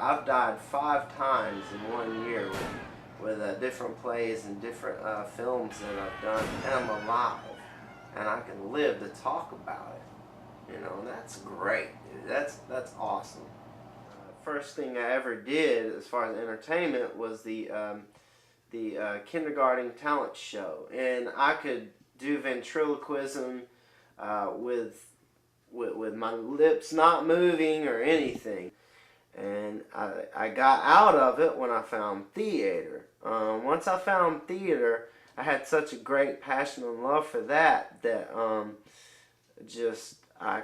I've died 5 times in 1 year with different plays and different films that I've done, and I'm alive, and I can live to talk about it. You know, and that's great. Dude. That's awesome. First thing I ever did as far as entertainment was the kindergarten talent show, and I could do ventriloquism with my lips not moving or anything. And I got out of it when I found theater. Once I found theater, I had such a great passion and love for that just I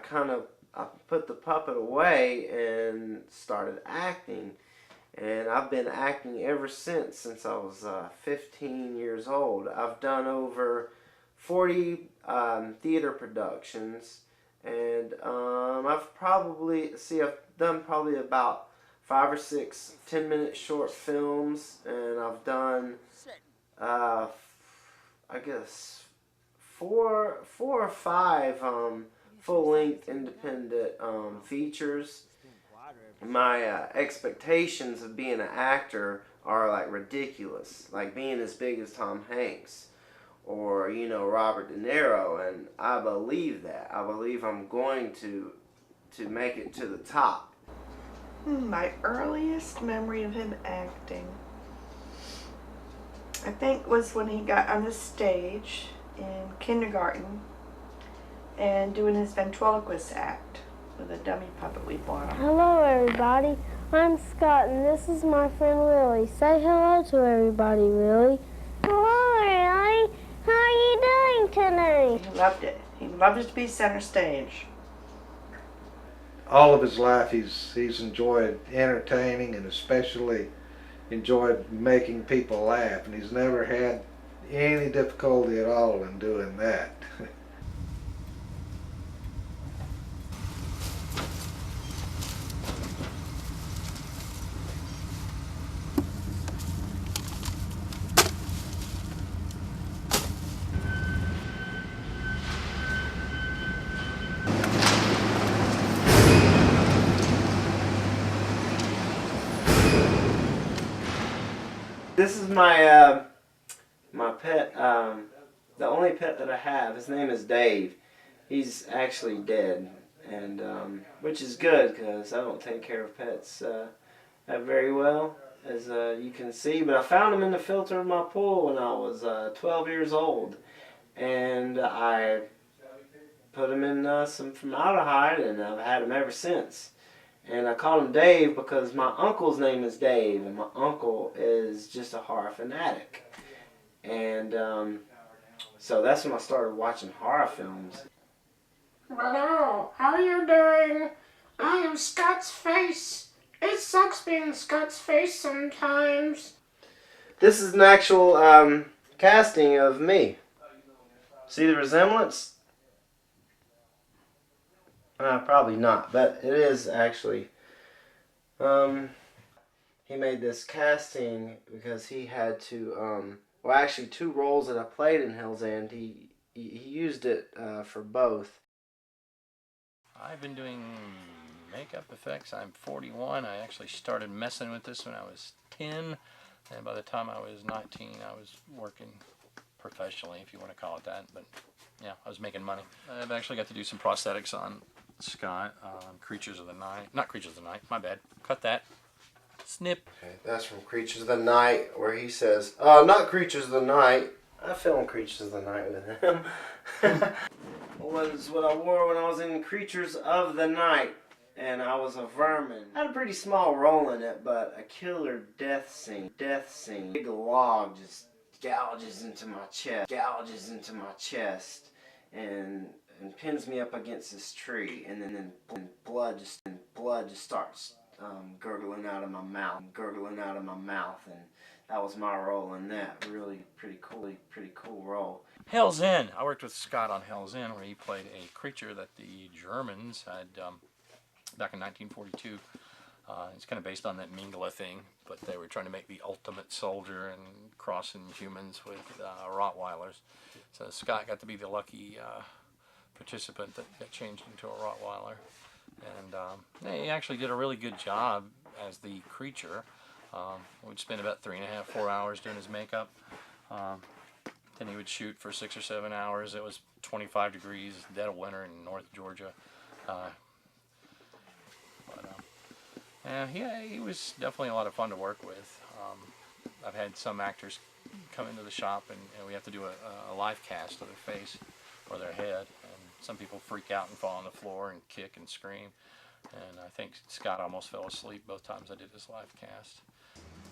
put the puppet away and started acting. And I've been acting ever since I was 15 years old. I've done over 40 theater productions, and I've done probably about 5 or 6 10-minute short films, and I've done I guess four or five full-length independent features. My expectations of being an actor are like ridiculous, like being as big as Tom Hanks or Robert De Niro, and I believe that. I believe I'm going to make it to the top. My earliest memory of him acting, I think, was when he got on the stage in kindergarten and doing his ventriloquist act with a dummy puppet we bought him. Hello everybody, I'm Scott and this is my friend Lily. Say hello to everybody, Lily. Hello Lily, how are you doing tonight? He loved it. He loved to be center stage. All of his life he's enjoyed entertaining and especially enjoyed making people laugh, and he's never had any difficulty at all in doing that. This is my my pet, the only pet that I have. His name is Dave. He's actually dead, and which is good because I don't take care of pets very well, as you can see. But I found him in the filter of my pool when I was 12 years old, and I put him in some formaldehyde, and I've had him ever since. And I call him Dave because my uncle's name is Dave, and my uncle is just a horror fanatic. And so that's when I started watching horror films. Hello, how are you doing? I am Scott's Face. It sucks being Scott's Face sometimes. This is an actual casting of me. See the resemblance? Probably not, but it is actually. He made this casting because he had to, well, actually 2 roles that I played in Hell's End, he used it for both. I've been doing makeup effects. I'm 41. I actually started messing with this when I was 10, and by the time I was 19, I was working professionally, if you want to call it that. But yeah, I was making money. I've actually got to do some prosthetics on Scott, Creatures of the Night. Not Creatures of the Night, my bad. Cut that. Snip. Okay, that's from Creatures of the Night, where he says, not Creatures of the Night. I filmed Creatures of the Night with him. Was what I wore when I was in Creatures of the Night, and I was a vermin. I had a pretty small role in it, but a killer death scene. Big log just gouges into my chest, and pins me up against this tree, and then blood just starts gurgling out of my mouth, and that was my role in that. Really pretty cool role. Hell's End. I worked with Scott on Hell's End, where he played a creature that the Germans had back in 1942. It's kind of based on that Mengele thing, but they were trying to make the ultimate soldier and crossing humans with Rottweilers. So Scott got to be the lucky participant that got changed into a Rottweiler. And he actually did a really good job as the creature. We'd spend about 3.5, 4 hours doing his makeup. Then he would shoot for 6 or 7 hours. It was 25 degrees, dead of winter in North Georgia. He was definitely a lot of fun to work with. I've had some actors come into the shop and we have to do a live cast of their face or their head, and some people freak out and fall on the floor and kick and scream, and I think Scott almost fell asleep both times I did this live cast.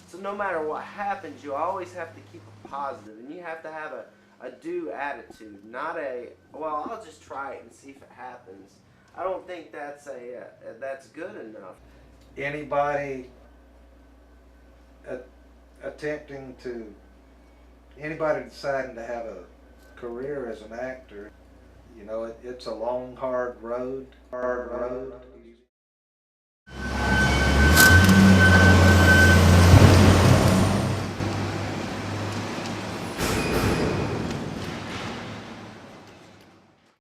So no matter what happens, you always have to keep it positive, and you have to have a do attitude, not a, well, I'll just try it and see if it happens. I don't think that's that's good enough. Anybody anybody deciding to have a career as an actor, you know, it's a long, hard road.